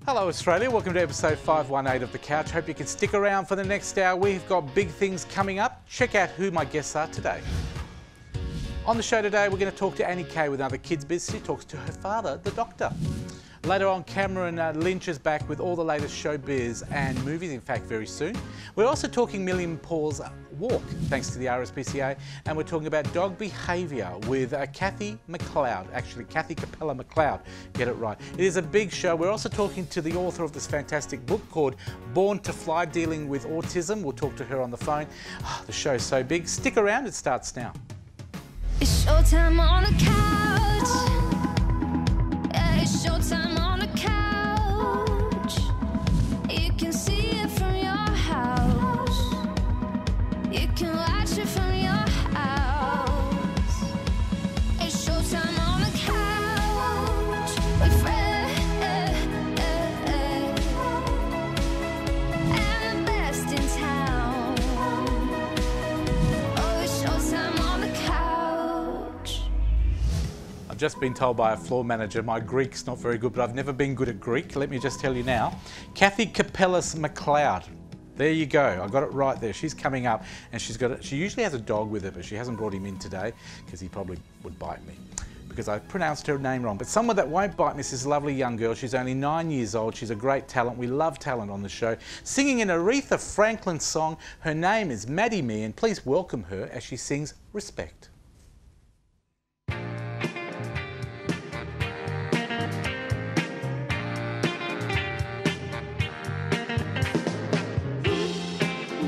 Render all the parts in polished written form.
Hello Australia, welcome to episode 518 of The Couch. Hope you can stick around for the next hour. We've got big things coming up. Check out who my guests are today. On the show today, we're going to talk to Annie Kay with another kids' biz. She talks to her father, the doctor. Later on, Cameron Lynch is back with all the latest showbiz and movies, in fact, very soon. We're also talking Million Paws Walk, thanks to the RSPCA, and we're talking about dog behaviour with Kathy McLeod, actually Kathy Kopellis McLeod, get it right. It is a big show. We're also talking to the author of this fantastic book called Born to Fly, Dealing with Autism. We'll talk to her on the phone. Oh, the show's so big. Stick around, it starts now. It's showtime on the couch. Yeah, it's showtime on the couch. You can see it from your house. You can watch it from your house. It's showtime on the couch with friends and the best in town. Oh, it's showtime on the couch. I've just been told by a floor manager my Greek's not very good, but I've never been good at Greek. Let me just tell you now. Kathy Kopellis McLeod. There you go. I got it right there. She's coming up, and she usually has a dog with her, but she hasn't brought him in today because he probably would bite me because I pronounced her name wrong. But someone that won't bite me is this lovely young girl. She's only 9 years old. She's a great talent. We love talent on the show. Singing an Aretha Franklin song. Her name is Maddi Mian. Please welcome her as she sings Respect.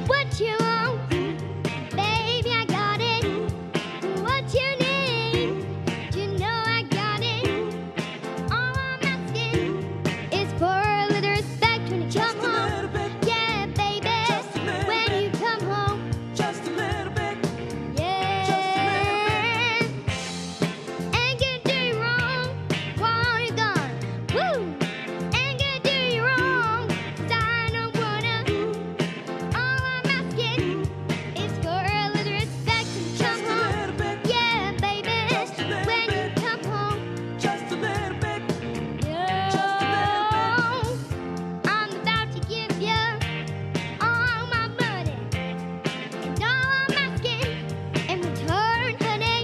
What you want, baby, I got it. What you need, you know I got it. All I'm asking is for a little respect when you come home. Yeah, baby, when you come home. Just a little bit. Yeah. Ain't gonna do you wrong while you're gone. Woo! Ain't gonna do you wrong, 'cause I don't wanna. All I'm asking is for a little respect when you come home. Yeah, baby, when you come home. Just a little bit. Yo, I'm about to give you all my money. And all I'm asking in return, honey,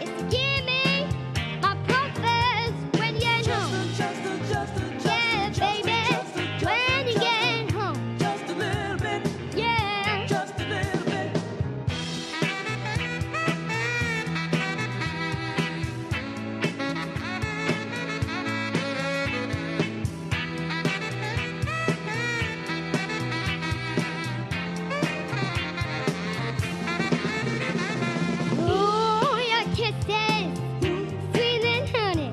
is to give me my progress when you get home. Yeah, baby, when you get home. Just a little bit. Yeah. Just a little bit. Ooh, your kisses, sweet and honey.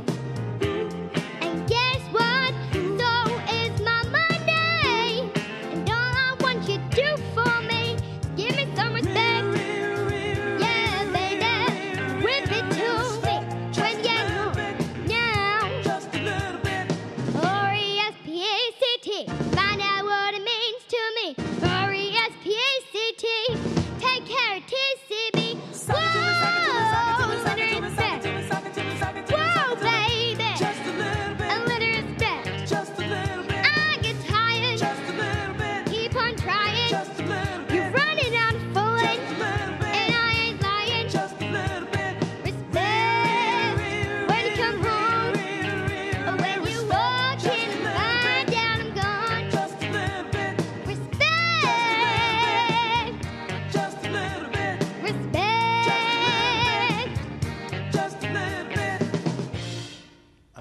And guess what? So is my money. And all I want you to do for me is give me some respect. Yeah, baby, whip it to me when you get home. Now, Just a little bit. RSPCA, find out what it means to me. RSPCA, take care of TCB. Whoa, little respect. Whoa, baby, Just a little bit. a little respect. Just a little bit. I get tired, Just a little bit. keep on trying. Just a little bit. You're running out of fooling, Just a little bit. and I ain't lying. Just a little bit. Respect when you come home, or when you walk in and find out I'm gone. Just a little bit. Respect, Just a little bit. respect. Just a little bit.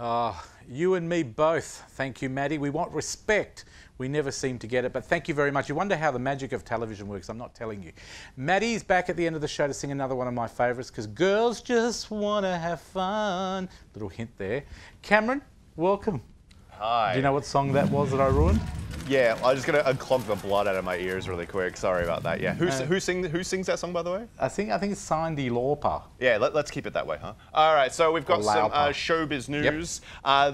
Oh, you and me both. Thank you, Maddie. We want respect. We never seem to get it, but thank you very much. You wonder how the magic of television works. I'm not telling you. Maddie's back at the end of the show to sing another one of my favourites, because girls just want to have fun. Little hint there. Cameron, welcome. Hi. Do you know what song that was that I ruined? Yeah, I'm just gonna unclog the blood out of my ears really quick. Sorry about that. Yeah, who sings that song, by the way? I think it's Cyndi Lauper. Yeah, let's keep it that way, huh? All right, so we've got some Lauper. showbiz news.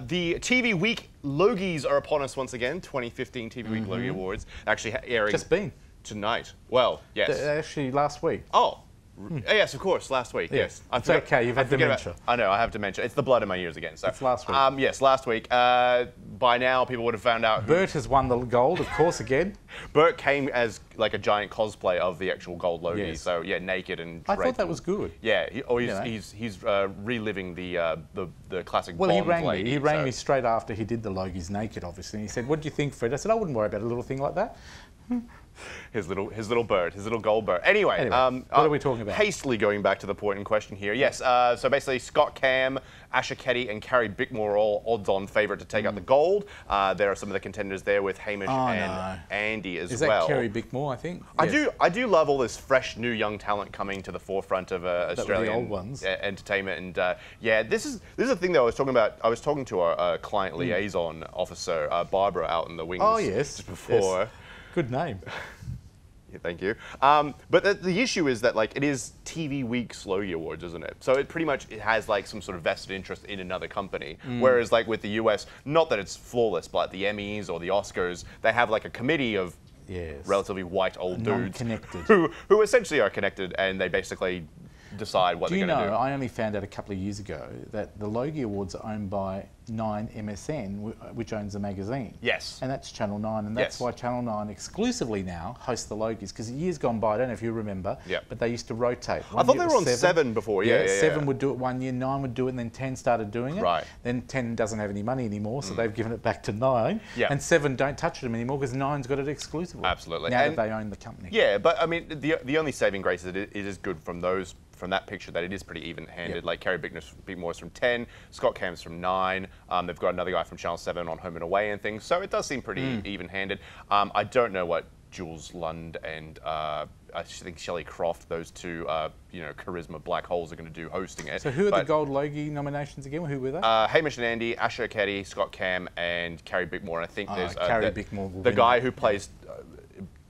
The TV Week Logies are upon us once again. 2015 TV Week Logie Awards actually airing Just been. tonight. Well, yes. Actually, last week. Oh. Yes, of course, last week. Yes. It's okay, you've had dementia. I know, I have dementia. It's the blood in my ears again. So, It's last week. Yes, last week. By now, people would have found out. Bert has won the gold, of course, again. Bert came as like a giant cosplay of the actual gold Logie. Yes. So yeah, naked and. I thought draped that was good. Yeah, he's reliving the classic. Well, Bond he rang lady, me. He rang so- me straight after he did the Logies naked, obviously. And he said, "What do you think, Fred?" I said, "I wouldn't worry about a little thing like that." His little bird, his little gold bird. Anyway, what are we talking about? Hastily going back to the point in question here. Yes, so basically Scott Cam, Asher Ketty, and Carrie Bickmore are all odds-on favourite to take out the gold. There are some of the contenders there with Hamish and Andy as well. Is that Carrie Bickmore, I think? I do love all this fresh new young talent coming to the forefront of Australian the old ones. Entertainment, and yeah, this is a thing that I was talking about. I was talking to our client liaison officer Barbara out in the wings. Oh yes, just before. Yes. Good name. Yeah, thank you. But the issue is that like it is TV Week's Logie Awards, isn't it? So it pretty much has like some sort of vested interest in another company. Whereas like with the US, not that it's flawless, but like the Emmys or the Oscars, they have like a committee of relatively white old dudes who essentially are connected, and they basically decide what they're going to do. Do you know, I only found out a couple of years ago that the Logie Awards are owned by 9 MSN, which owns the magazine. Yes. And that's Channel 9, and that's why Channel 9 exclusively now hosts the Logies, because years gone by, I don't know if you remember, but they used to rotate. I thought they were on 7 before, yeah. 7 would do it one year, 9 would do it, and then 10 started doing it. Right. Then 10 doesn't have any money anymore, so they've given it back to 9. Yeah. And 7 don't touch them anymore, because 9's got it exclusively. Absolutely. Now that they own the company. Yeah, but I mean, the only saving grace is it is good from that picture that it is pretty even-handed. Like Carrie Bickmore's from 10, Scott Cam's from 9. They've got another guy from Channel 7 on Home and Away and things. So it does seem pretty even-handed. I don't know what Jules Lund and I think Shelley Croft, those two, charisma black holes, are going to do hosting it. So who are the Gold Logie nominations again? Who were they? Hamish and Andy, Asher Ketty, Scott Cam, and Carrie Bickmore. And I think there's Carrie Bickmore, the guy who plays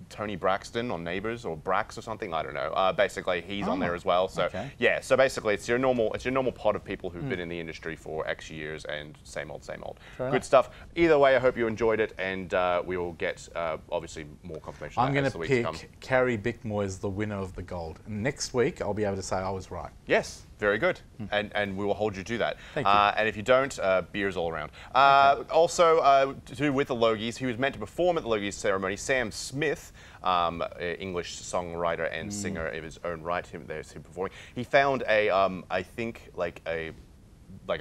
Tony Braxton on Neighbours or Brax or something. I don't know. Basically, he's on there as well. So yeah. So basically, it's your normal pot of people who've been in the industry for X years and same old, same old. Good stuff. Either way, I hope you enjoyed it, and we will get obviously more confirmation. I'm going to pick Carrie Bickmore as the winner of the gold. And next week, I'll be able to say I was right. Yes. Very good, and we will hold you to that. Thank you. And if you don't, beers all around. Also, to do with the Logies, he was meant to perform at the Logies ceremony. Sam Smith, English songwriter and singer of his own right, there's him performing. He found I think like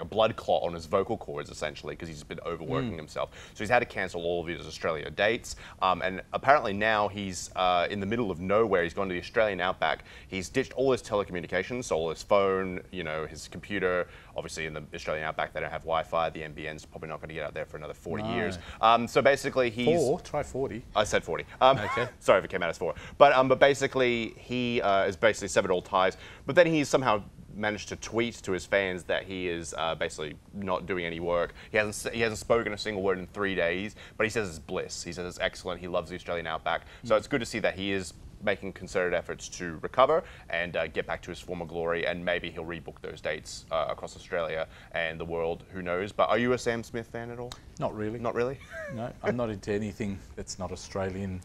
a blood clot on his vocal cords, essentially, because he's been overworking himself. So he's had to cancel all of his Australia dates. And apparently now he's in the middle of nowhere. He's gone to the Australian outback. He's ditched all his telecommunications, so all his phone, his computer. Obviously, in the Australian outback, they don't have Wi-Fi. The NBN's probably not going to get out there for another 40 years. So basically, he's... Try 40. I said 40. Okay. Sorry if it came out as 4. But basically, he has basically severed all ties. But then he's somehow managed to tweet to his fans that he is basically not doing any work. He hasn't spoken a single word in 3 days, but he says it's bliss. He says it's excellent. He loves the Australian outback. So it's good to see that he is making concerted efforts to recover and get back to his former glory, and maybe he'll rebook those dates across Australia and the world, who knows. But are you a Sam Smith fan at all? Not really. Not really? No, I'm not into anything that's not Australian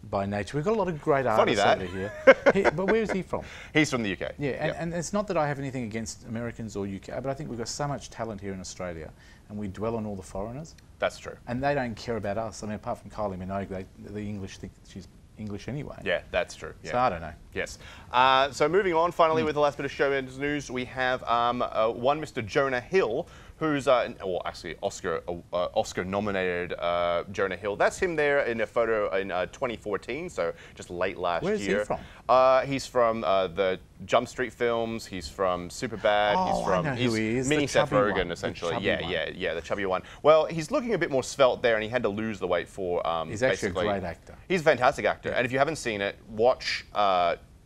by nature. We've got a lot of great artists over here. But where is he from? He's from the UK. Yeah, and it's not that I have anything against Americans or UK, but I think we've got so much talent here in Australia, and we dwell on all the foreigners. That's true. And they don't care about us. I mean, apart from Kylie Minogue, the English think she's English anyway. Yeah, that's true. Yeah. So I don't know. Yes. So moving on, finally, with the last bit of showbiz news, we have one Mr. Jonah Hill, who's, actually Oscar-nominated Jonah Hill. That's him there in a photo in 2014, so just late last year. Where is he from? He's from the Jump Street films. He's from Superbad. I know who he is. Mini The Seth chubby Rogen, one. essentially. The chubby one. Yeah, the chubby one. Well, he's looking a bit more svelte there, and he had to lose the weight for He's actually a great actor. He's a fantastic actor. And if you haven't seen it, watch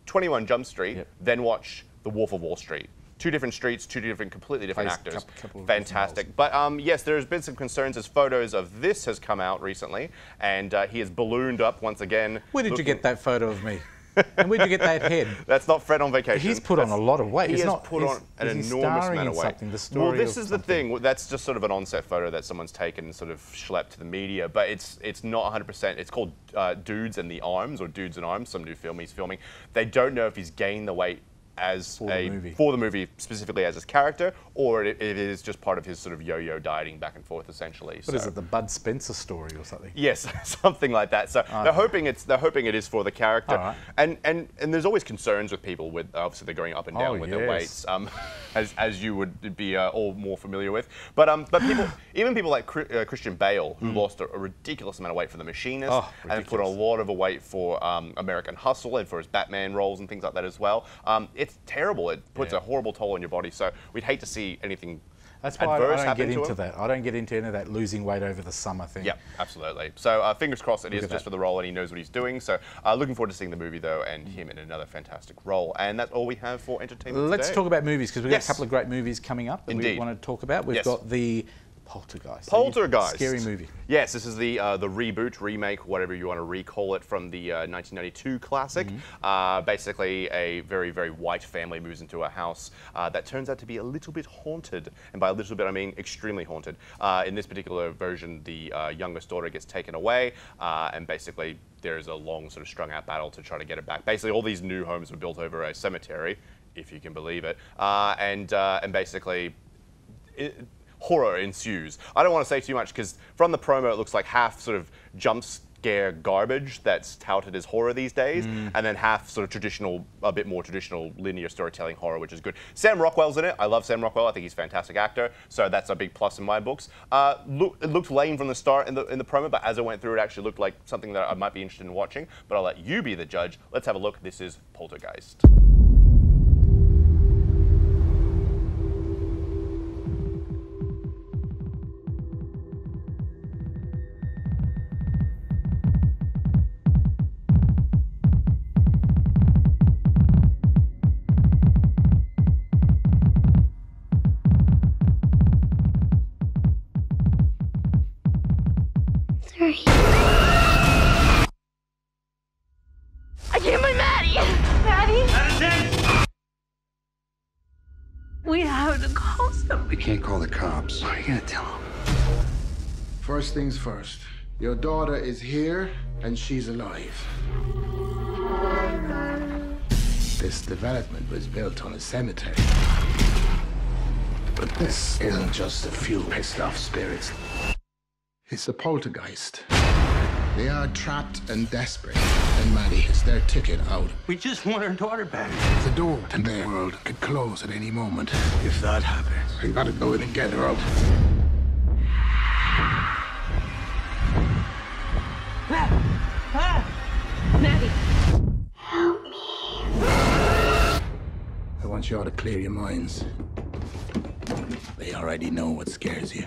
21 Jump Street, then watch The Wolf of Wall Street. Two different streets, completely different actors. Fantastic. But yes, there's been some concerns as photos of this has come out recently, and he is ballooned up once again. Where did you get that photo of me? And where'd you get that head? That's not Fred on vacation. He's put on a lot of weight. He has put on an enormous amount of weight. Well, this is the thing. That's just sort of an on-set photo that someone's taken and sort of schlepped to the media, but it's not 100%. It's called Dudes and the Arms, or Dudes and Arms, some new film he's filming. They don't know if he's gained the weight as For the movie. for the movie specifically as his character, or it is just part of his sort of yo-yo dieting back and forth essentially. What is it, the Bud Spencer story or something? Yes, something like that. So they're hoping it is for the character, All right. and there's always concerns with people with obviously they're going up and down with their weights, as you would be all more familiar with. But people, even people like Christian Bale, who lost a ridiculous amount of weight for The Machinist, and put a lot of weight for American Hustle and for his Batman roles and things like that as well. It's terrible. It puts a horrible toll on your body. So we'd hate to see anything. That's why I adverse don't happen get to into him. that. I don't get into any of that losing weight over the summer thing. Yeah, absolutely. So fingers crossed it is at just that. for the role and he knows what he's doing. So looking forward to seeing the movie though and him in another fantastic role. And that's all we have for entertainment Let's today. talk about movies because we've got Yes. a couple of great movies coming up that we Indeed. want to talk about. We've Yes. got the Poltergeist. Poltergeist. Scary movie. Yes, this is the reboot, remake, whatever you want to recall it, from the 1992 classic. Basically, a very, very white family moves into a house that turns out to be a little bit haunted. And by a little bit, I mean extremely haunted. In this particular version, the youngest daughter gets taken away, and basically there's a long sort of strung out battle to try to get it back. Basically, all these new homes were built over a cemetery, if you can believe it, and basically horror ensues. I don't want to say too much because from the promo it looks like half sort of jump scare garbage that's touted as horror these days, and then half sort of traditional, a bit more traditional linear storytelling horror, which is good. Sam Rockwell's in it. I love Sam Rockwell. I think he's a fantastic actor, so that's a big plus in my books. It looked lame from the start in the promo, but as I went through it actually looked like something that I might be interested in watching, but I'll let you be the judge. Let's have a look. This is Poltergeist. I can't find Maddie! Maddie? We have to call somebody. We can't call the cops. What are you gonna tell them? First things first. Your daughter is here and she's alive. This development was built on a cemetery. But this isn't just a few pissed off spirits. It's a poltergeist. They are trapped and desperate, and Maddie is their ticket out. We just want our daughter back. The door to their world could close at any moment. If that happens, We gotta go in and get her out. Maddie. I want you all to clear your minds. They already know what scares you.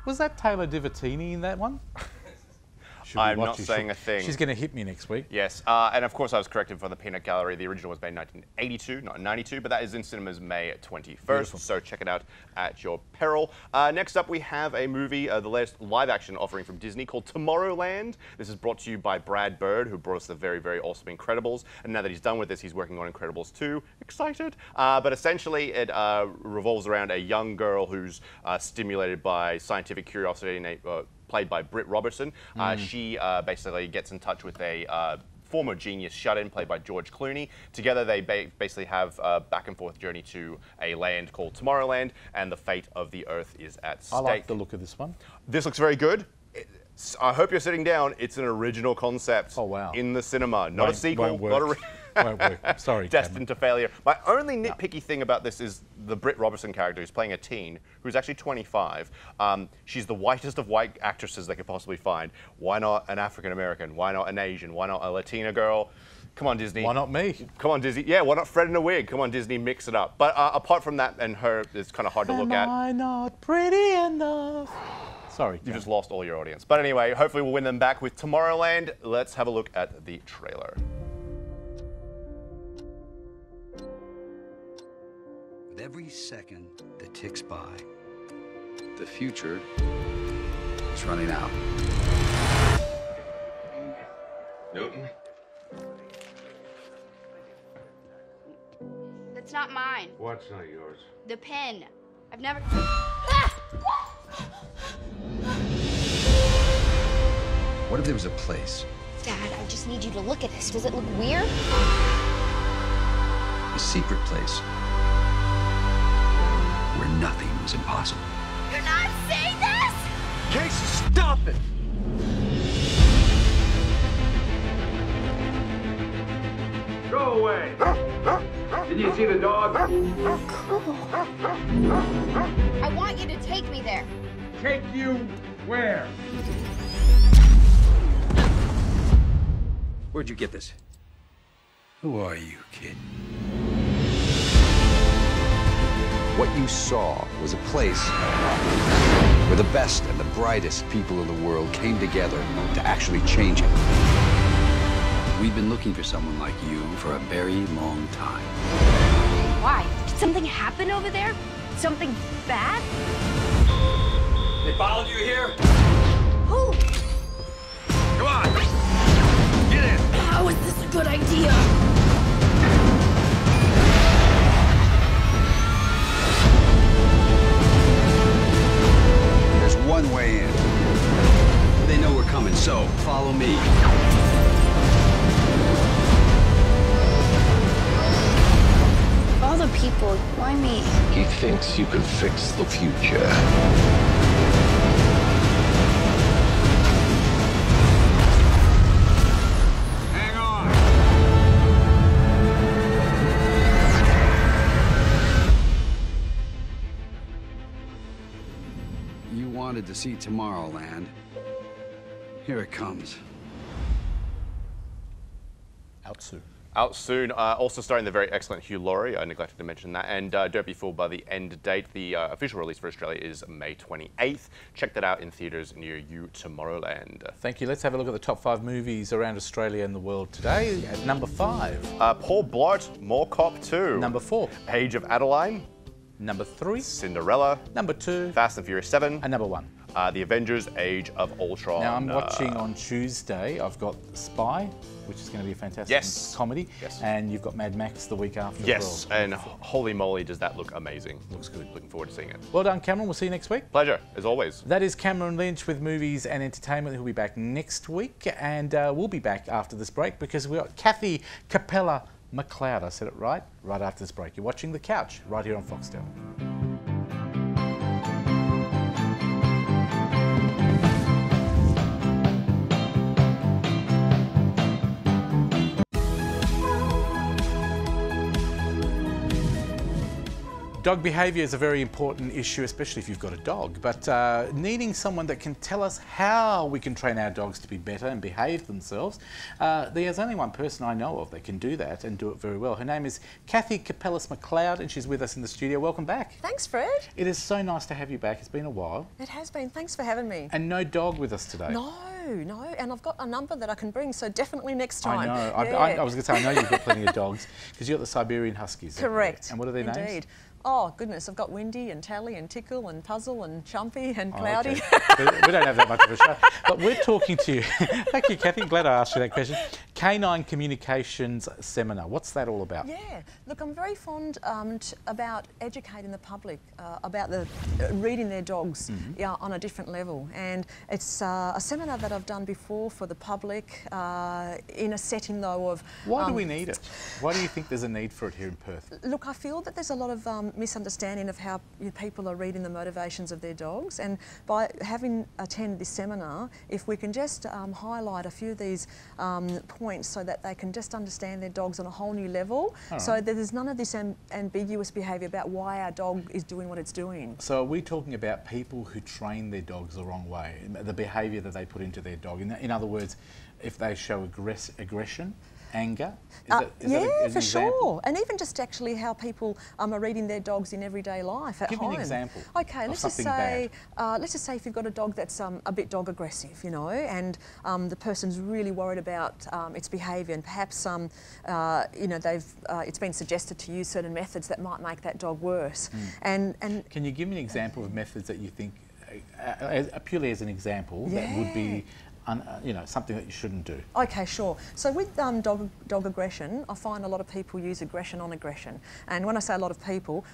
Was that Taylor Divatini in that one? Should we I'm watch not it? saying a thing. She's going to hit me next week. Yes, and of course I was corrected for the Peanut Gallery. The original was made in 1982, not 92, but that is in cinemas May 21st, Beautiful. so check it out at your peril. Next up we have a movie, the latest live-action offering from Disney called Tomorrowland. This is brought to you by Brad Bird, who brought us the very, very awesome Incredibles, and now that he's done with this, he's working on Incredibles 2. Excited! But essentially it revolves around a young girl who's stimulated by scientific curiosity and played by Britt Robertson. She basically gets in touch with a former genius shut-in played by George Clooney. Together they basically have a back and forth journey to a land called Tomorrowland, and the fate of the Earth is at stake. I like the look of this one. This looks very good. I hope you're sitting down. It's an original concept. Oh, wow. In the cinema. Not a sequel, won't not a work. Won't work. I'm sorry, destined to failure. My only nitpicky thing about this is the Britt Robertson character, who's playing a teen, who's actually 25. She's the whitest of white actresses they could possibly find. Why not an African American? Why not an Asian? Why not a Latina girl? Come on, Disney. Why not me? Come on, Disney. Yeah, why not Fred in a wig? Come on, Disney, mix it up. But apart from that and her, it's kind of hard to look at. Am I not pretty enough? Sorry, You just lost all your audience. But anyway, hopefully we'll win them back with Tomorrowland. Let's have a look at the trailer. With every second that ticks by, the future is running out. Newton? The It's not mine. What's not yours? The pen. I've never... What if there was a place, Dad, I just need you to look at this. Does it look weird? a secret place, where nothing was impossible? You're not seeing this? Casey, stop it! Go away! Did you see the dog? Cool. I want you to take me there. Take you where? Where'd you get this? Who are you, kid? What you saw was a place where the best and the brightest people in the world came together to actually change it. We've been looking for someone like you for a very long time. Why? Did something happen over there? Something bad? They followed you here? Who? Come on! Get in! How is this a good idea? There's one way in. They know we're coming, so follow me. All the people, why me? He thinks you can fix the future. Hang on! You wanted to see Tomorrowland. Here it comes. Out soon. Out soon. Also starring the very excellent Hugh Laurie. I neglected to mention that. And don't be fooled by the end date. The official release for Australia is May 28th. Check that out in theatres near you, Tomorrowland. Thank you. Let's have a look at the top 5 movies around Australia and the world today. At number 5. Paul Blart, More Cop 2. Number 4. Age of Adeline. Number 3. Cinderella. Number 2. Fast and Furious 7. And number 1. The Avengers, Age of Ultron. Now, I'm watching on Tuesday, I've got Spy, which is going to be a fantastic comedy. Yes. And you've got Mad Max the week after Yes, as well. and holy moly, does that look amazing. Looks good. Looking forward to seeing it. Well done, Cameron. We'll see you next week. Pleasure, as always. That is Cameron Lynch with movies and entertainment, who'll be back next week. And we'll be back after this break because we've got Kopellis McLeod. I said it right after this break. You're watching The Couch right here on Foxtel. Dog behaviour is a very important issue, especially if you've got a dog, but needing someone that can tell us how we can train our dogs to be better and behave themselves. There's only one person I know of that can do that and do it very well. Her name is Kopellis McLeod and she's with us in the studio. Welcome back. Thanks, Fred. It is so nice to have you back. It's been a while. It has been. Thanks for having me. And no dog with us today. No, and I've got a number that I can bring, so definitely next time. I know. Yeah. I was going to say, I know you've got plenty of dogs because you've got the Siberian Huskies. Correct. And what are their names? Indeed. Oh, goodness, I've got Windy and Tally and Tickle and Puzzle and Chumpy and Cloudy. Okay. We don't have that much of a show. But we're talking to you. Thank you, Kathy. Glad I asked you that question. Canine Communications Seminar. What's that all about? Yeah, look, I'm very fond about educating the public about reading their dogs on a different level. And it's a seminar that I've done before for the public in a setting, though, of... Why do we need it? Why do you think there's a need for it here in Perth? Look, I feel that there's a lot of misunderstanding of how people are reading the motivations of their dogs, and by having attended this seminar, if we can just highlight a few of these points so that they can just understand their dogs on a whole new level, so that there's none of this ambiguous behaviour about why our dog is doing what it's doing. So are we talking about people who train their dogs the wrong way, the behaviour that they put into their dog? In other words, if they show aggression, anger? Yeah, for sure. And even just actually how people are reading their dogs in everyday life at home. Give me an example. Okay, let's just say if you've got a dog that's a bit dog aggressive, you know, and the person's really worried about its behaviour, and perhaps you know, it's been suggested to use certain methods that might make that dog worse. And can you give me an example of methods that you think, purely as an example, that would be you know, something that you shouldn't do? Okay, sure. So with dog aggression, I find a lot of people use aggression on aggression. And when I say a lot of people,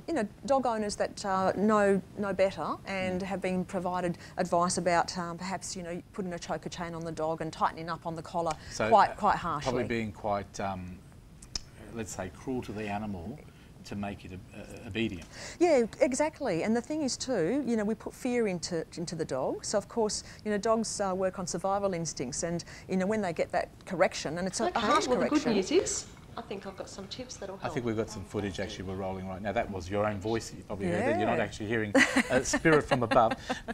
you know, dog owners that know better and have been provided advice about perhaps, you know, putting a choker chain on the dog and tightening up on the collar quite harshly. Probably being quite, let's say, cruel to the animal to make it obedient. Yeah, exactly. And the thing is too, you know, we put fear into the dog. So of course, you know, dogs work on survival instincts, and you know, when they get that correction, and it's a harsh correction. The good news is, I think I've got some tips that'll help. I think we've got some footage actually we're rolling right now. That was your own voice. You probably heard that. You're not actually hearing a spirit from above.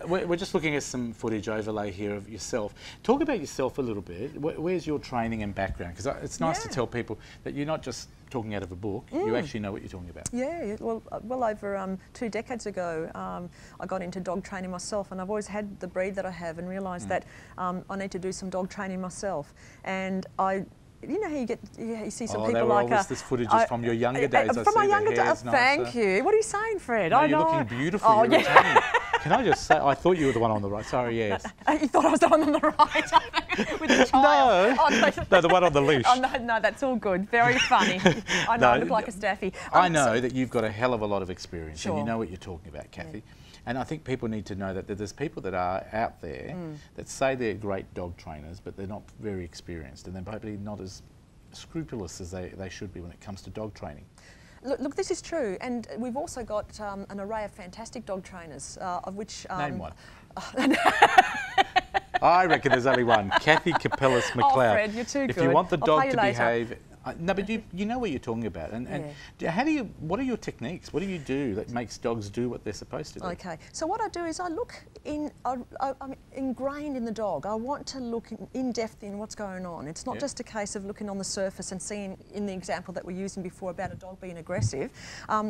We're just looking at some footage overlay here of yourself. Talk about yourself a little bit. Where's your training and background? Because it's nice to tell people that you're not just talking out of a book, you actually know what you're talking about. Yeah, well over 2 decades ago, I got into dog training myself, and I've always had the breed that I have, and realised that I need to do some dog training myself. And you know how you see some people like this footage is from your younger days. From my younger days. Thank you. What are you saying, Fred? No, you're looking beautiful. Oh, you're Italian. Can I just say, I thought you were the one on the right. Sorry, yes. You thought I was the one on the right with the child? No, the one on the leash. Oh, no, that's all good. Very funny. I know, I look like a staffy. I know that you've got a hell of a lot of experience, and you know what you're talking about, Kathy. Yeah. And I think people need to know that there's people that are out there that say they're great dog trainers, but they're not very experienced, and they're probably not as scrupulous as they should be when it comes to dog training. Look, this is true, and we've also got an array of fantastic dog trainers, of which... Name one. I reckon there's only one, Kathy Kopellis McLeod. Oh, Fred, you're too good. If you want the dog to behave... No, but you know what you're talking about, and how do you? What are your techniques? What do you do that makes dogs do what they're supposed to do? Okay, so what I do is I look in. I'm ingrained in the dog. I want to look in depth in what's going on. It's not just a case of looking on the surface and seeing, in the example that we're using before about a dog being aggressive.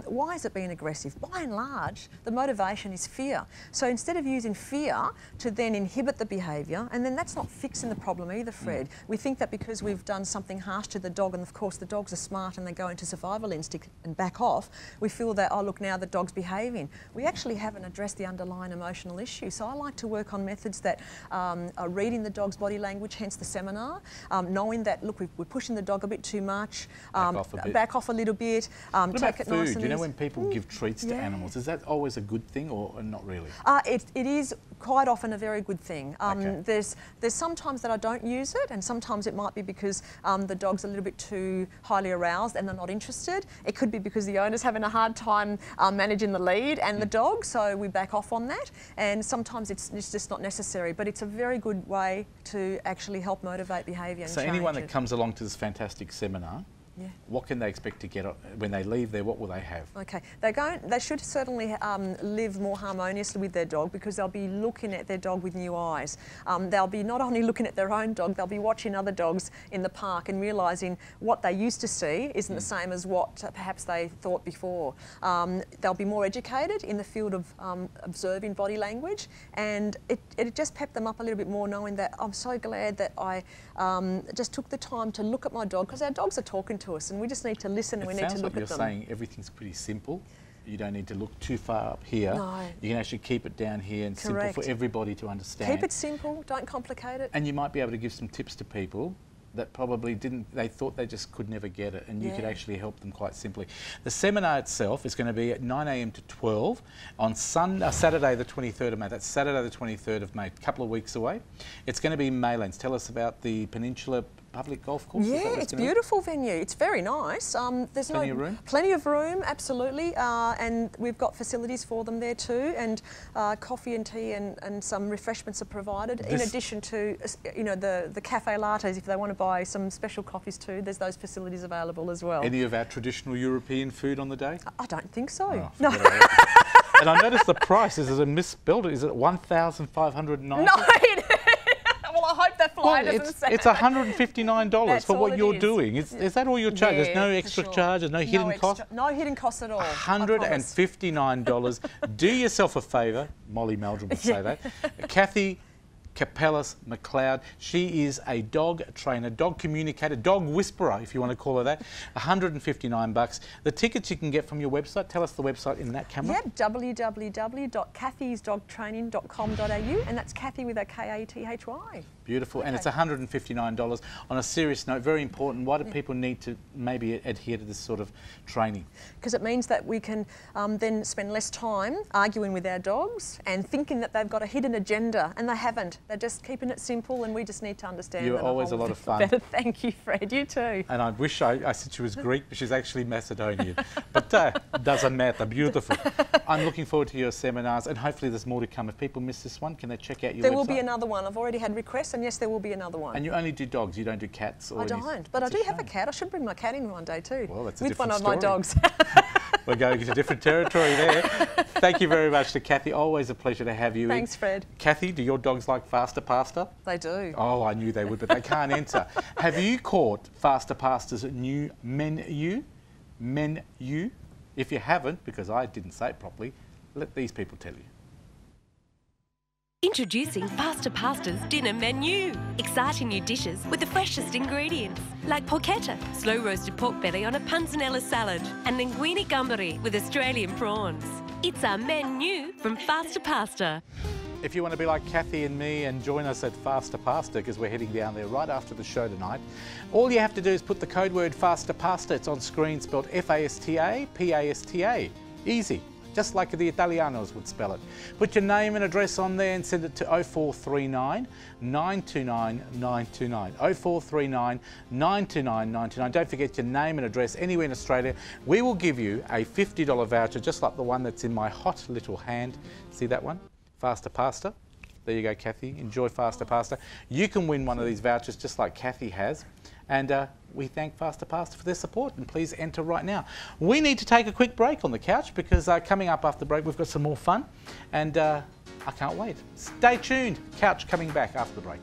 Why is it being aggressive? By and large, the motivation is fear. So instead of using fear to then inhibit the behaviour, and then that's not fixing the problem either, Fred. We think that because we've done something harsh to the dog, and of course the dogs are smart and they go into survival instinct and back off, we feel that, oh look, now the dog's behaving. We actually haven't addressed the underlying emotional issue. So I like to work on methods that are reading the dog's body language, hence the seminar, knowing that, look, we're pushing the dog a bit too much, back off a little bit, what about food? Do you know when people give treats to animals, is that always a good thing or not really? It is quite often a very good thing. There's sometimes that I don't use it, and sometimes it might be because the dog's a little bit too highly aroused and they're not interested. It could be because the owner's having a hard time managing the lead and the dog, so we back off on that. And sometimes it's just not necessary, but it's a very good way to actually help motivate behaviour and so anyone that comes along to this fantastic seminar, what can they expect to get when they leave there? What will they have? Okay, they should certainly live more harmoniously with their dog, because they'll be looking at their dog with new eyes. They'll be not only looking at their own dog, they'll be watching other dogs in the park and realising what they used to see isn't the same as what perhaps they thought before. They'll be more educated in the field of observing body language, and it just pepped them up a little bit more, knowing that I'm so glad that I just took the time to look at my dog, because our dogs are talking to us and we just need to listen and we need to look at them. It sounds like you're saying everything's pretty simple. You don't need to look too far up here. No. You can actually keep it down here and simple for everybody to understand. Keep it simple, don't complicate it. And you might be able to give some tips to people that probably they thought they just could never get it, and you could actually help them quite simply. The seminar itself is going to be at 9 AM to 12 on Saturday the 23rd of May. That's Saturday the 23rd of May, a couple of weeks away. It's going to be in Maylands. Tell us about the Peninsula Public Golf Course. Yeah, it's a beautiful venue. It's very nice. There's plenty of room? Plenty of room, absolutely. And we've got facilities for them there too, and coffee and tea and some refreshments are provided, in addition to, you know, the cafe lattes. If they want to buy some special coffees too, there's those facilities available as well. Any of our traditional European food on the day? I don't think so. Oh, no. And I noticed the price is misspelled. Is it $1,590? No. Well, I hope that flyer doesn't say it's $159 for what you're doing. Is that all your charge? Yeah, there's no extra charges, no hidden cost? No hidden costs at all. $159. Do yourself a favour. Molly Meldrum would say that. Kathy Kopellis McLeod. She is a dog trainer, dog communicator, dog whisperer, if you want to call her that. $159. The tickets you can get from your website. Tell us the website in that, camera. Yep, www.kathysdogtraining.com.au, and that's Kathy with a Kathy. Beautiful, and it's $159. On a serious note, very important, why do people need to maybe adhere to this sort of training? Because it means that we can then spend less time arguing with our dogs and thinking that they've got a hidden agenda, and they haven't. They're just keeping it simple, and we just need to understand. You're them always a lot of fun. Better. Thank you, Fred. You too. And I wish I said she was Greek, but she's actually Macedonian. But doesn't matter. Beautiful. I'm looking forward to your seminars, and hopefully there's more to come. If people miss this one, can they check out your website? There will be another one. I've already had requests, and yes, there will be another one. And you only do dogs, you don't do cats? Or I don't, but I do have a cat. I should bring my cat in one day too. Well, that's a with one different of my story. dogs. We're going into different territory there. Thank you very much to Kathy. Always a pleasure to have you. Thanks, Fred. Kathy, do your dogs like Fasta Pasta? They do. Oh, I knew they would, but they can't enter. Have you caught Fasta Pasta's new menu? If you haven't, because I didn't say it properly, let these people tell you. Introducing Fasta Pasta's dinner menu. Exciting new dishes with the freshest ingredients, like porchetta, slow-roasted pork belly on a panzanella salad, and linguine gambari with Australian prawns. It's our menu from Fasta Pasta. If you want to be like Kathy and me and join us at Fasta Pasta, because we're heading down there right after the show tonight, all you have to do is put the code word Fasta Pasta. It's on screen, spelled F-A-S-T-A, P-A-S-T-A. Easy. Just like the Italianos would spell it. Put your name and address on there and send it to 0439 929 929. 0439 929 929. Don't forget your name and address anywhere in Australia. We will give you a $50 voucher, just like the one that's in my hot little hand. See that one? Fasta Pasta. There you go, Kathy. Enjoy Fasta Pasta. You can win one of these vouchers just like Kathy has. And we thank Fasta Pasta for their support, and please enter right now. We need to take a quick break on the couch because coming up after the break we've got some more fun, and I can't wait. Stay tuned. Couch coming back after the break.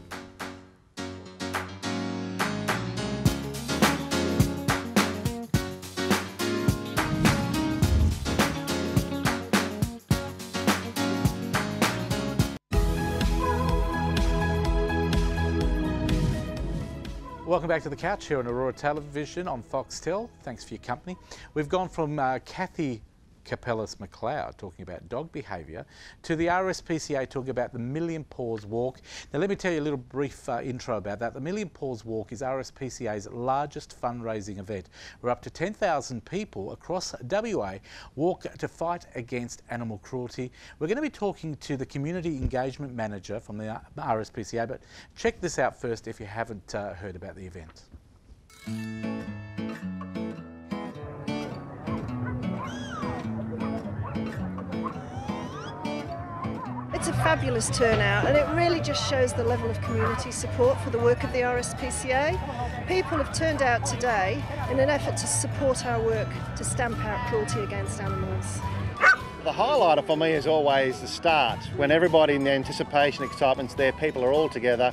Welcome back to the couch here on Aurora Television on Foxtel. Thanks for your company. We've gone from Kathy Kopellis McLeod talking about dog behaviour to the RSPCA talking about the Million Paws Walk. Now let me tell you a little brief intro about that. The Million Paws Walk is RSPCA's largest fundraising event where up to 10,000 people across WA walk to fight against animal cruelty. We're going to be talking to the Community Engagement Manager from the RSPCA, but check this out first if you haven't heard about the event. It's a fabulous turnout, and it really just shows the level of community support for the work of the RSPCA. People have turned out today in an effort to support our work to stamp out cruelty against animals. The highlighter for me is always the start, when everybody in the anticipation, excitement's there, people are all together,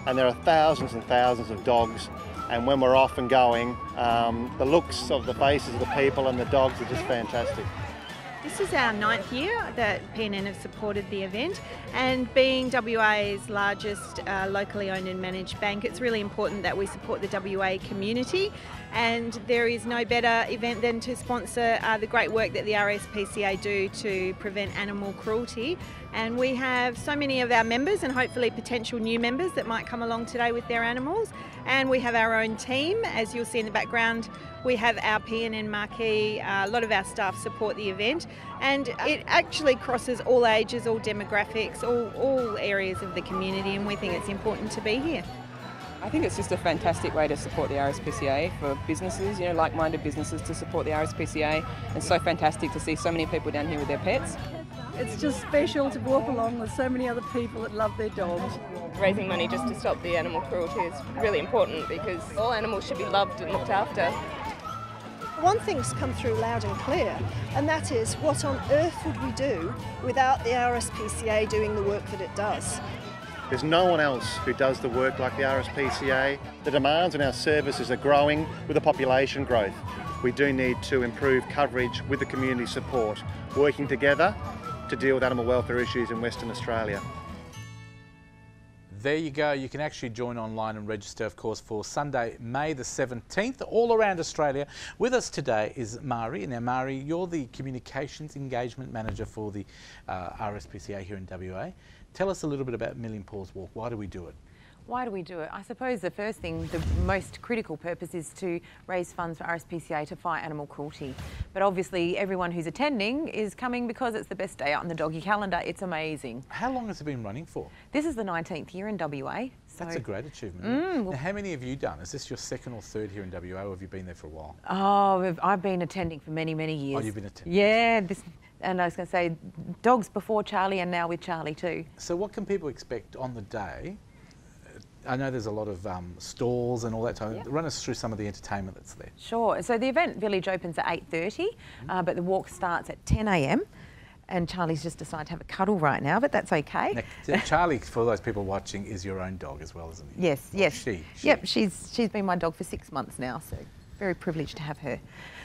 and there are thousands and thousands of dogs. And when we're off and going, the looks of the faces of the people and the dogs are just fantastic. This is our 9th year that PNN have supported the event, and being WA's largest locally owned and managed bank, it's really important that we support the WA community, and there is no better event than to sponsor the great work that the RSPCA do to prevent animal cruelty. And we have so many of our members and hopefully potential new members that might come along today with their animals, and we have our own team. As you'll see in the background, we have our PNN marquee. A lot of our staff support the event, and it actually crosses all ages, all demographics, all areas of the community, and we think it's important to be here. I think it's just a fantastic way to support the RSPCA for businesses, you know, like-minded businesses to support the RSPCA. It's so fantastic to see so many people down here with their pets. It's just special to walk along with so many other people that love their dogs. Raising money just to stop the animal cruelty is really important because all animals should be loved and looked after. One thing's come through loud and clear, and that is, what on earth would we do without the RSPCA doing the work that it does? There's no one else who does the work like the RSPCA. The demands on our services are growing with the population growth. We do need to improve coverage with the community support, working together to deal with animal welfare issues in Western Australia. There you go. You can actually join online and register, of course, for Sunday, May the 17th, all around Australia. With us today is Maree. Now, Maree, you're the Communications Engagement Manager for the RSPCA here in WA. Tell us a little bit about Million Paws Walk. Why do we do it? Why do we do it? I suppose the first thing, the most critical purpose is to raise funds for RSPCA to fight animal cruelty. But obviously everyone who's attending is coming because it's the best day out on the doggy calendar. It's amazing. How long has it been running for? This is the 19th year in WA. So that's a great achievement. Now, how many have you done? Is this your second or third here in WA, or have you been there for a while? Oh, I've been attending for many, many years. Oh, you've been attending? Yeah, and I was going to say, dogs before Charli and now with Charli too. So what can people expect on the day? I know there's a lot of stalls and all that type. Run us through some of the entertainment that's there. Sure. So the event village opens at 8:30, but the walk starts at 10 a.m. And Charli's just decided to have a cuddle right now, but that's okay. Now, Charli, for those people watching, is your own dog as well, isn't he? Yes, or yes. She. Yep, she's been my dog for 6 months now, so very privileged to have her.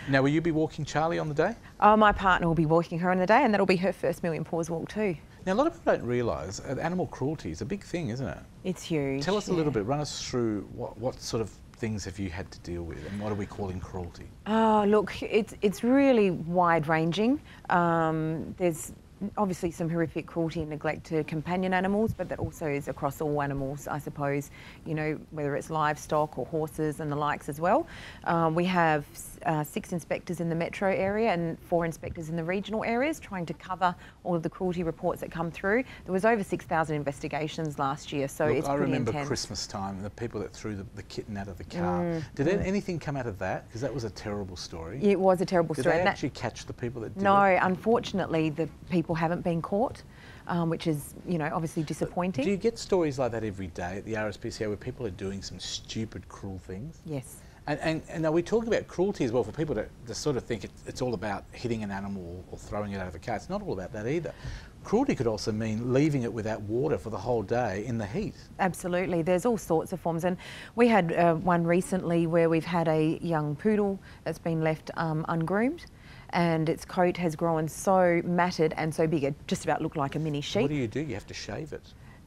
Now, will you be walking Charli on the day? Oh, my partner will be walking her on the day, and that'll be her first Million Paws Walk too. Now, a lot of people don't realise animal cruelty is a big thing, isn't it? It's huge. Tell us a little bit. Run us through what sort of things have you had to deal with, and what are we calling cruelty? Oh, look, it's really wide-ranging. There's obviously some horrific cruelty and neglect to companion animals, but that also is across all animals, I suppose, you know, whether it's livestock or horses and the likes as well. We have 6 inspectors in the metro area and 4 inspectors in the regional areas trying to cover all of the cruelty reports that come through. There was over 6,000 investigations last year, so it's pretty intense. I remember Christmas time, the people that threw the kitten out of the car. Did anything come out of that? Because that was a terrible story. It was a terrible story. Did they actually catch the people that did it? No, unfortunately, the people haven't been caught, which is, you know, obviously disappointing. But do you get stories like that every day at the RSPCA where people are doing some stupid, cruel things? Yes. And now we talk about cruelty as well for people to sort of think it's all about hitting an animal or throwing it out of a car. It's not all about that either. Cruelty could also mean leaving it without water for the whole day in the heat. Absolutely, there's all sorts of forms, and we had one recently where we've had a young poodle that's been left ungroomed, and its coat has grown so matted and so big it just about looked like a mini sheep. What do? You have to shave it.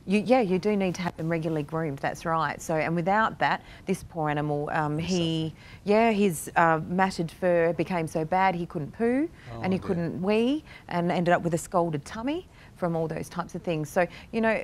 You do need to have them regularly groomed, that's right. So, and without that, this poor animal, his matted fur became so bad he couldn't poo and he couldn't wee and ended up with a scalded tummy from all those types of things. So, you know,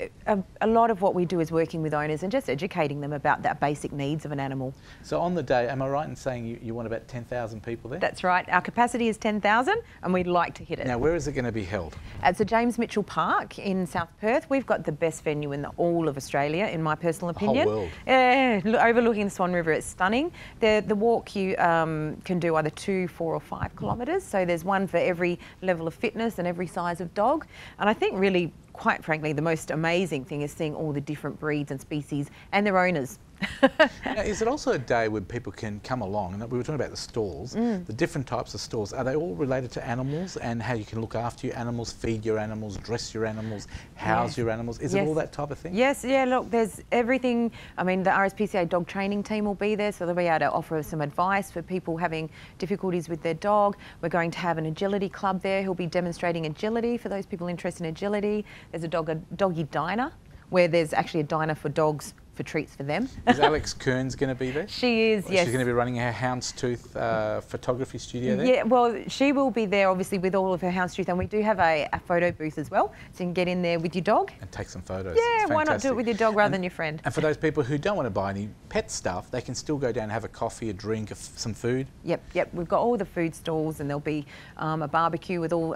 a lot of what we do is working with owners and just educating them about that basic needs of an animal. So on the day, am I right in saying you want about 10,000 people there? That's right. Our capacity is 10,000 and we'd like to hit it. Now, where is it going to be held? At Sir James Mitchell Park in South Perth. We've got the best venue in all of Australia, in my personal opinion. The whole world. Yeah, overlooking the Swan River, it's stunning. The walk you can do either 2, 4 or 5 kilometres. So there's one for every level of fitness and every size of dog. And I think really, quite frankly, the most amazing thing is seeing all the different breeds and species and their owners. Now, is it also a day when people can come along, and we were talking about the stalls, the different types of stalls, are they all related to animals and how you can look after your animals, feed your animals, dress your animals, house your animals? Is it all that type of thing? Yes, yeah, look, there's everything. I mean, the RSPCA dog training team will be there, so they'll be able to offer some advice for people having difficulties with their dog. We're going to have an agility club there who'll be demonstrating agility for those people interested in agility. There's a doggy diner, where there's actually a diner for dogs for treats for them. Is Alex Kearns going to be there? She is, yes. She's going to be running her houndstooth photography studio there? Yeah, well, she will be there obviously with all of her houndstooth, and we do have a photo booth as well, so you can get in there with your dog. And take some photos. Yeah, why not do it with your dog rather than your friend? And for those people who don't want to buy any pet stuff, they can still go down and have a coffee, a drink, some food? Yep, we've got all the food stalls, and there'll be a barbecue with all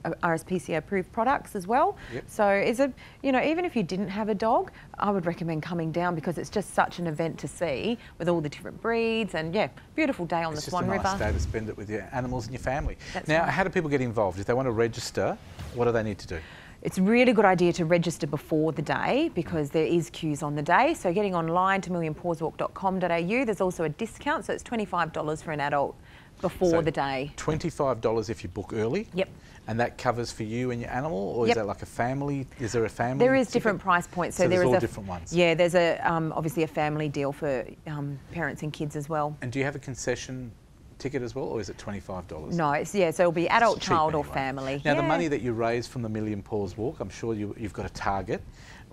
RSPCA approved products as well. Yep. So it's even if you didn't have a dog, I would recommend coming down because it's just such an event to see with all the different breeds, and beautiful day on the Swan River. It's just a nice day to spend it with your animals and your family. That's now, right. How do people get involved? If they want to register, what do they need to do? It's a really good idea to register before the day because there is queues on the day. So getting online to millionpawswalk.com.au, there's also a discount, so it's $25 for an adult before the day. $25 if you book early? Yep. And that covers for you and your animal, or is that like a family? Is there a family? There is different price points. So there's all different ones? Yeah, there's obviously a family deal for parents and kids as well. And do you have a concession ticket as well, or is it $25? No, so it'll be adult, child or family. Now, the money that you raise from the Million Paws Walk, I'm sure you've got a target.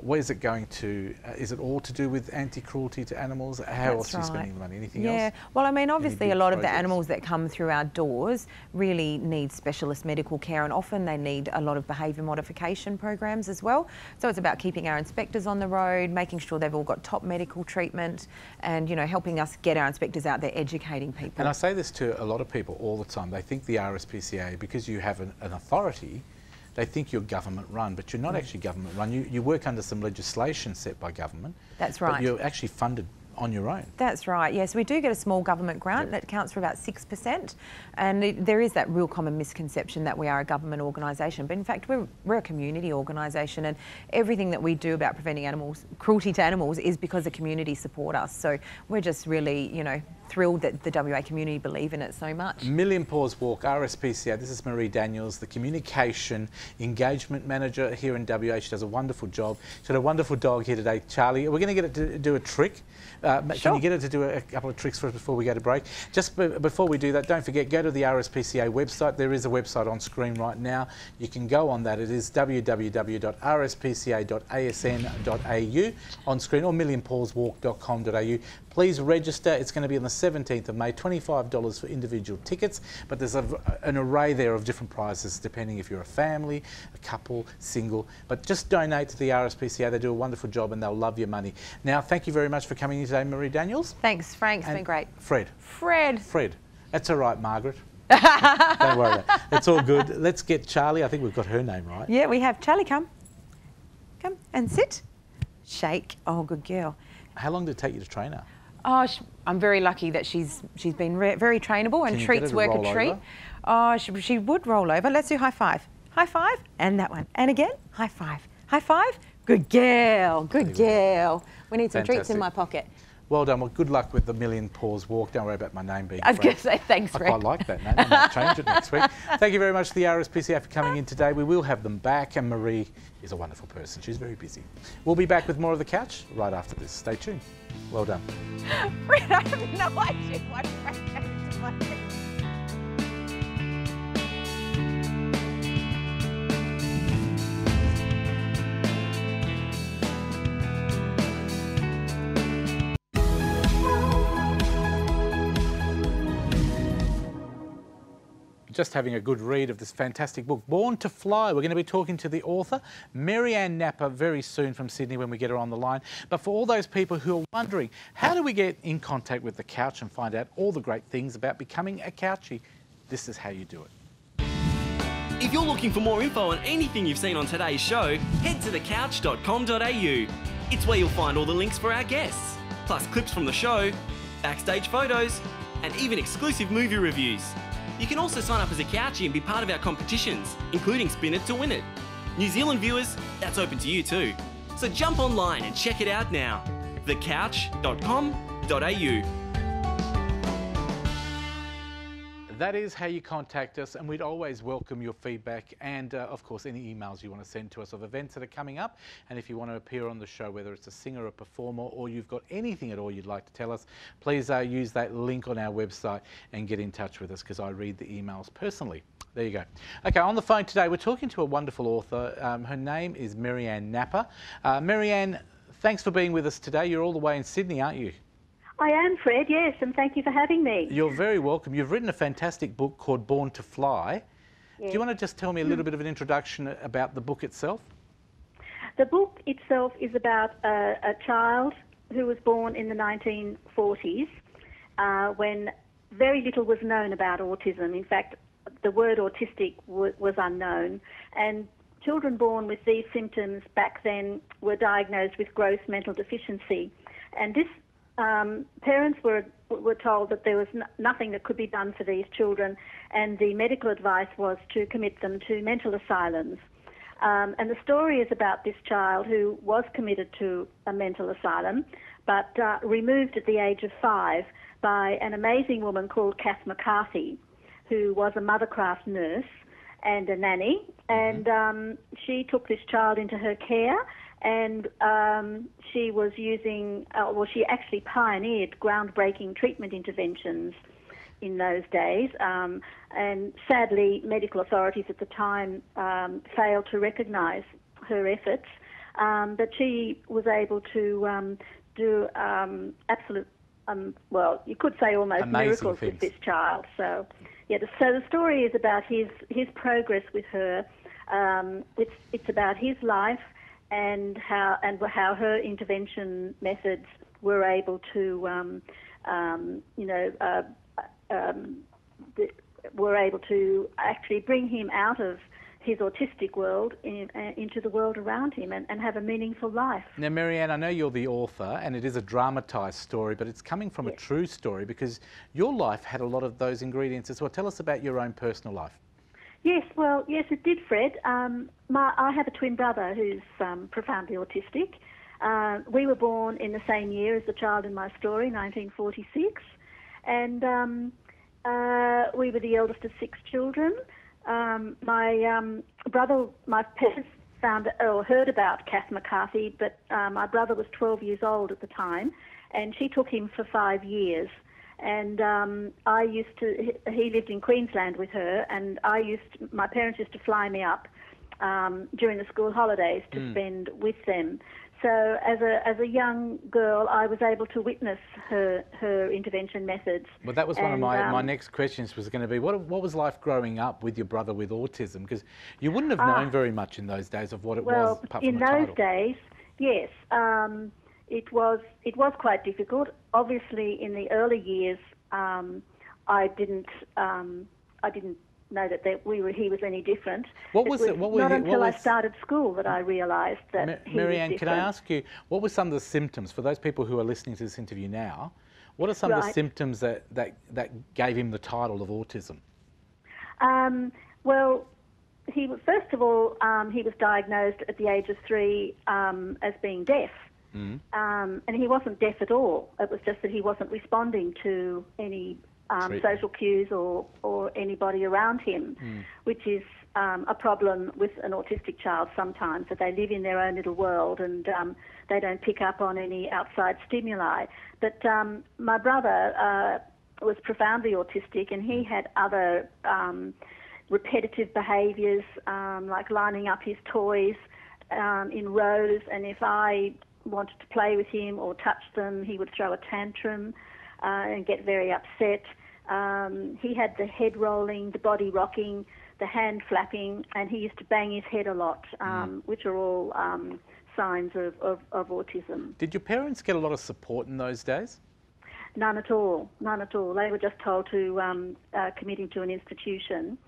What is it going to, is it all to do with anti-cruelty to animals? How else are you spending the money? Anything else? Yeah, well, I mean, obviously a lot of the projects? animals that come through our doors really need specialist medical care, and often they need a lot of behaviour modification programs as well. So it's about keeping our inspectors on the road, making sure they've all got top medical treatment, and, you know, helping us get our inspectors out there educating people. And I say this to a lot of people all the time. They think the RSPCA, because you have an authority, they think you're government run, but you're not actually government run. You work under some legislation set by government. That's right. But you're actually funded on your own. That's right, yes. We do get a small government grant that accounts for about 6%. And there is that real common misconception that we are a government organisation. But in fact, we're a community organisation, and everything that we do about preventing cruelty to animals is because the community support us. So we're just really, you know, thrilled that the WA community believe in it so much. Million Paws Walk, RSPCA. This is Maree Daniels, the Communication Engagement Manager here in WA. She does a wonderful job. She's got a wonderful dog here today, Charlie. We're going to get it to do a trick. Can you get her to do a couple of tricks for us before we go to break? Just before we do that, don't forget, go to the RSPCA website. There is a website on screen right now. You can go on that. It is www.rspca.asn.au on screen, or millionpawswalk.com.au. Please register. It's going to be on the 17th of May, $25 for individual tickets, but there's an array there of different prizes depending if you're a family, a couple, single. But just donate to the RSPCA. They do a wonderful job and they'll love your money. Now, thank you very much for coming in today, Maree Daniels. Thanks, Frank. It's been great. Fred. Fred. That's all right, Margaret. Don't worry about it. It's all good. Let's get Charlie. I think we've got her name right. Yeah, we have Charlie. Come and sit. Shake. Oh, good girl. How long did it take you to train her? Oh, I'm very lucky that she's been very trainable, and treats work a treat. Oh, she would roll over. Let's do high five. High five, and that one. And again, high five. High five. Good girl. Good girl. We need some treats in my pocket. Well done. Well, good luck with the Million Paws Walk. Don't worry about my name being I was going to say thanks, I Fred. quite like that name. I might change it next week. Thank you very much to the RSPCA for coming in today. We will have them back, and Maree is a wonderful person. She's very busy. We'll be back with more of The Couch right after this. Stay tuned. Well done. Fred, I have no idea what Fred has to my head. Just having a good read of this fantastic book, Born to Fly. We're going to be talking to the author, Marianne Napper, very soon from Sydney when we get her on the line. But for all those people who are wondering, how do we get in contact with The Couch and find out all the great things about becoming a couchie? This is how you do it. If you're looking for more info on anything you've seen on today's show, head to thecouch.com.au. It's where you'll find all the links for our guests, plus clips from the show, backstage photos, and even exclusive movie reviews. You can also sign up as a couchie and be part of our competitions, including Spin It to Win It. New Zealand viewers, that's open to you too. So jump online and check it out now. thecouch.com.au. That is how you contact us, and we'd always welcome your feedback and, of course, any emails you want to send to us of events that are coming up. And if you want to appear on the show, whether it's a singer, a performer, or you've got anything at all you'd like to tell us, please use that link on our website and get in touch with us, because I read the emails personally. There you go. Okay, on the phone today, we're talking to a wonderful author. Her name is Marianne Napper. Marianne, thanks for being with us today. You're all the way in Sydney, aren't you? I am, Fred, yes, and thank you for having me. You're very welcome. You've written a fantastic book called Born to Fly. Yes. Do you want to just tell me a little bit of an introduction about the book itself? The book itself is about a child who was born in the 1940s when very little was known about autism. In fact, the word autistic was unknown, and children born with these symptoms back then were diagnosed with gross mental deficiency. And this parents were told that there was nothing that could be done for these children, and the medical advice was to commit them to mental asylums. And the story is about this child who was committed to a mental asylum, but removed at the age of 5 by an amazing woman called Kath McCarthy, who was a Mothercraft nurse and a nanny, and she took this child into her care. And she was using, she actually pioneered groundbreaking treatment interventions in those days. And sadly, medical authorities at the time failed to recognise her efforts. But she was able to do absolute, well, you could say almost amazing miracles things with this child. So, yeah, so the story is about his progress with her. It's about his life and how her intervention methods were able to, were able to actually bring him out of his autistic world into the world around him and have a meaningful life. Now, Maree Ann, I know you're the author, and it is a dramatised story, but it's coming from a true story because your life had a lot of those ingredients as well. Tell us about your own personal life. Yes, well, yes, it did, Fred. I have a twin brother who's profoundly autistic. We were born in the same year as the child in my story, 1946, and we were the eldest of 6 children. My parents heard about Kath McCarthy, but my brother was 12 years old at the time, and she took him for 5 years. And he lived in Queensland with her, and my parents used to fly me up during the school holidays to spend with them. So as a young girl, I was able to witness her intervention methods. Well, that was one of my next questions was going to be, what was life growing up with your brother with autism? Because you wouldn't have known very much in those days of what it was, apart from the title. In those days, yes, it was quite difficult. Obviously, in the early years, I didn't know that he was any different. Not until I started school that I realised that he was Maree Ann, different. can I ask you, what were some of the symptoms, for those people who are listening to this interview now, what are some of the symptoms that gave him the title of autism? Well, first of all, he was diagnosed at the age of 3 as being deaf. And he wasn't deaf at all. It was just that he wasn't responding to any social cues or anybody around him, which is a problem with an autistic child sometimes, that they live in their own little world and they don't pick up on any outside stimuli. But my brother was profoundly autistic, and he had other repetitive behaviours, like lining up his toys in rows, and if I wanted to play with him or touch them, he would throw a tantrum and get very upset. He had the head rolling, the body rocking, the hand flapping, and he used to bang his head a lot, which are all signs of autism. Did your parents get a lot of support in those days? None at all, none at all. They were just told to commit him to an institution.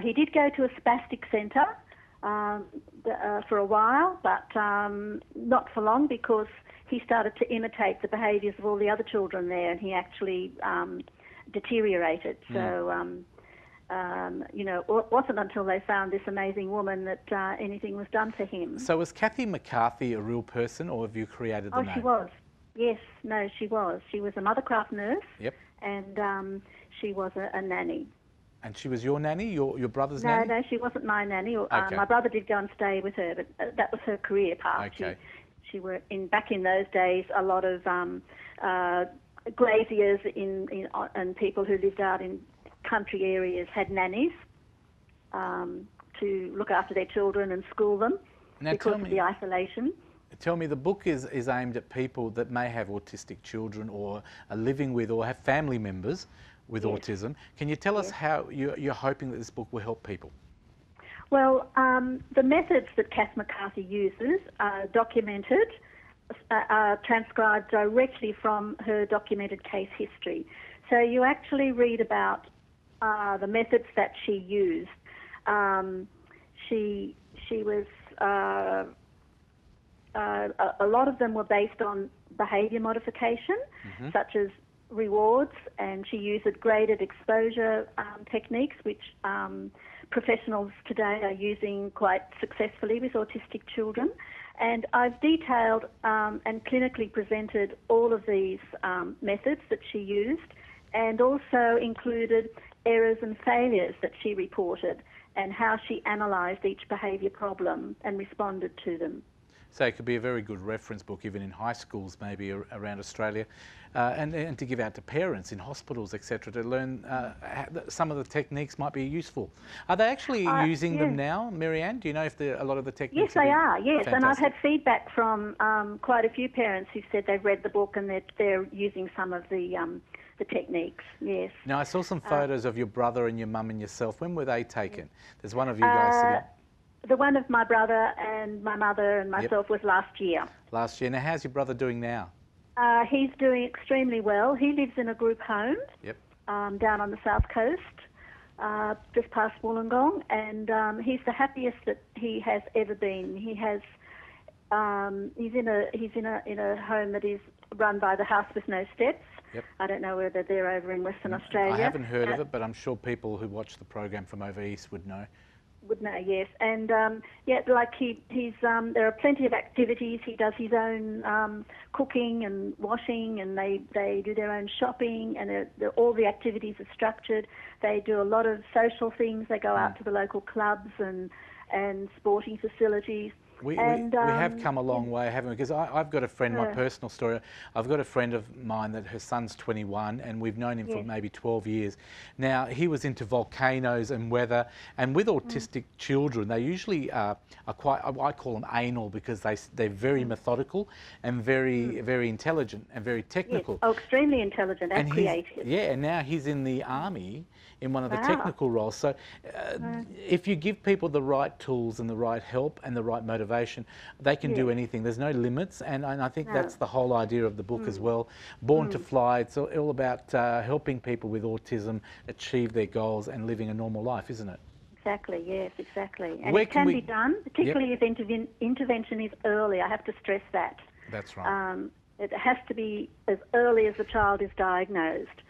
He did go to a spastic centre for a while, but not for long, because he started to imitate the behaviours of all the other children there, and he actually deteriorated. So, it wasn't until they found this amazing woman that anything was done for him. So was Kathy McCarthy a real person, or have you created the name? Oh, she was. Yes, no, she was. She was a mothercraft nurse. Yep. And she was a nanny. And she was your nanny, your brother's nanny? No, she wasn't my nanny. Okay. My brother did go and stay with her, but that was her career path. Okay. She worked back in those days. A lot of graziers and people who lived out in country areas had nannies to look after their children and school them because of the isolation. Tell me, the book is aimed at people that may have autistic children or are living with or have family members with autism. Can you tell us how you're hoping that this book will help people? Well, the methods that Kath McCarthy uses are documented, transcribed directly from her documented case history. So you actually read about the methods that she used. She was... a lot of them were based on behaviour modification, such as rewards, and she used graded exposure techniques, which professionals today are using quite successfully with autistic children. And I've detailed and clinically presented all of these methods that she used, and also included errors and failures that she reported and how she analysed each behaviour problem and responded to them. So it could be a very good reference book, even in high schools, maybe around Australia, and to give out to parents in hospitals, etc., to learn some of the techniques might be useful. Are they actually using them now, Maree Ann? Do you know if a lot of the techniques? Yes, they are. Yes, Fantastic. and I've had feedback from quite a few parents who said they've read the book and they're using some of the techniques. Yes. Now I saw some photos of your brother and your mum and yourself. When were they taken? There's one of you guys sitting. The one of my brother and my mother and myself was last year. Last year. Now, how's your brother doing now? He's doing extremely well. He lives in a group home down on the south coast, just past Wollongong, and he's the happiest that he has ever been. He has he's in a home that is run by the House with No Steps. Yep. I don't know whether they're over in Western Australia. I haven't heard of it, but I'm sure people who watch the program from over east would know. Would know, yes. And like he's there are plenty of activities. He does his own cooking and washing, and they do their own shopping, and all the activities are structured. They do a lot of social things. They go out to the local clubs and sporting facilities. We have come a long way, haven't we? Because I've got a friend, my personal story, I've got a friend of mine that her son's 21 and we've known him for maybe 12 years. Now, he was into volcanoes and weather, and with autistic children, they usually are quite, I call them anal, because they're very methodical and very intelligent and very technical. Yes. Oh, extremely intelligent and creative. Yeah, and now he's in the army in one of the technical roles. So if you give people the right tools and the right help and the right motivation, they can do anything. There's no limits, and I think that's the whole idea of the book as well. Born to Fly, it's all about helping people with autism achieve their goals and living a normal life, isn't it? Exactly, yes, exactly. And Where it can be done, particularly if intervention is early. I have to stress that. That's right. It has to be as early as the child is diagnosed.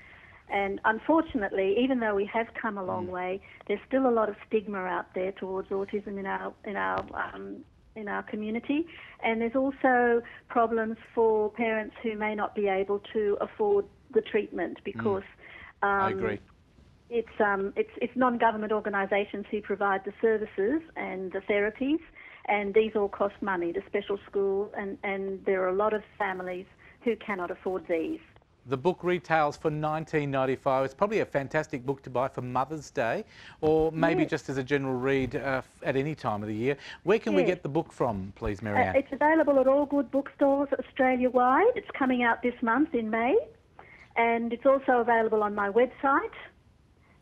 And unfortunately, even though we have come a long way, there's still a lot of stigma out there towards autism in our community, and there's also problems for parents who may not be able to afford the treatment because I agree. It's non-government organisations who provide the services and the therapies, and these all cost money, the special schools, and there are a lot of families who cannot afford these. The book retails for $19.95. It's probably a fantastic book to buy for Mother's Day, or maybe just as a general read at any time of the year. Where can we get the book from, please, Maree Ann? It's available at all good bookstores Australia-wide. It's coming out this month in May, and it's also available on my website.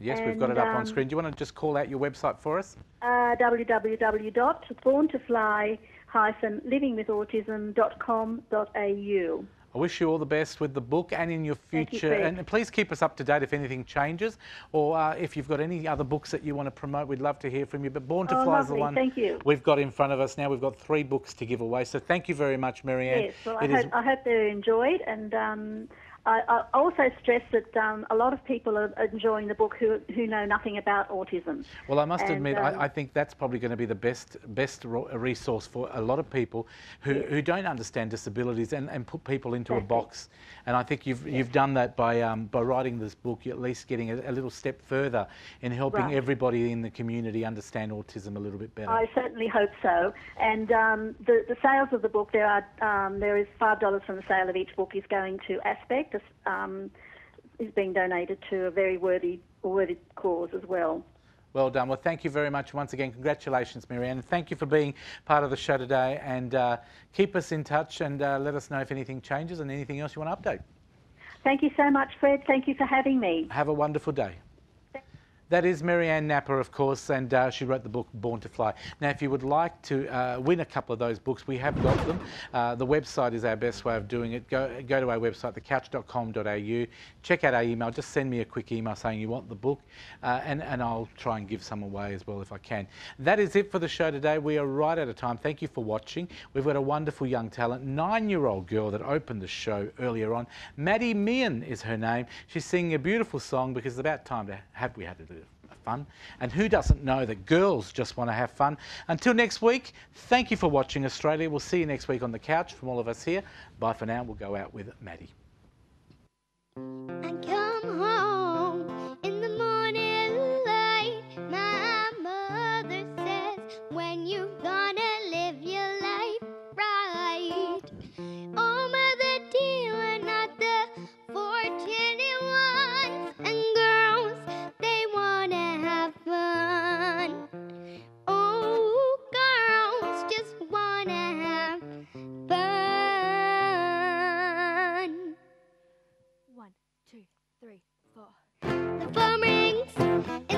Yes, we've got it up on screen. Do you want to just call out your website for us? www.borntofly-livingwithautism.com.au. I wish you all the best with the book and in your future, and please keep us up to date if anything changes, or if you've got any other books that you want to promote, we'd love to hear from you. But Born to Fly is the one we've got in front of us now. We've got 3 books to give away, so thank you very much, Maree Ann. Yes, well, I hope they're enjoyed, and I also stress that a lot of people are enjoying the book who know nothing about autism. Well, I must admit, I think that's probably going to be the best resource for a lot of people who don't understand disabilities and put people into a box. And I think you've done that by writing this book. You're at least getting a little step further in helping everybody in the community understand autism a little bit better. I certainly hope so. And the sales of the book, there is $5 from the sale of each book is going to Aspect. Is being donated to a very worthy cause as well. Well done. Well, thank you very much once again. Congratulations, Maree Ann. Thank you for being part of the show today, and keep us in touch and let us know if anything changes and anything else you want to update. Thank you so much, Fred. Thank you for having me. Have a wonderful day. That is Maree Ann Napper, of course, and she wrote the book Born to Fly. Now, if you would like to win a couple of those books, we have got them. The website is our best way of doing it. Go to our website, thecouch.com.au, check out our email, just send me a quick email saying you want the book, and I'll try and give some away as well if I can. That is it for the show today. We are right out of time. Thank you for watching. We've got a wonderful young talent, 9-year-old girl that opened the show earlier on. Maddie Mian is her name. She's singing a beautiful song because it's about time to we had to do fun. And who doesn't know that girls just want to have fun? Until next week, thank you for watching Australia. We'll see you next week on the couch from all of us here. Bye for now. We'll go out with Maddie. I come home in the morning light. My mother says, when you gonna live your life right? 2, 3, 4. The phone rings in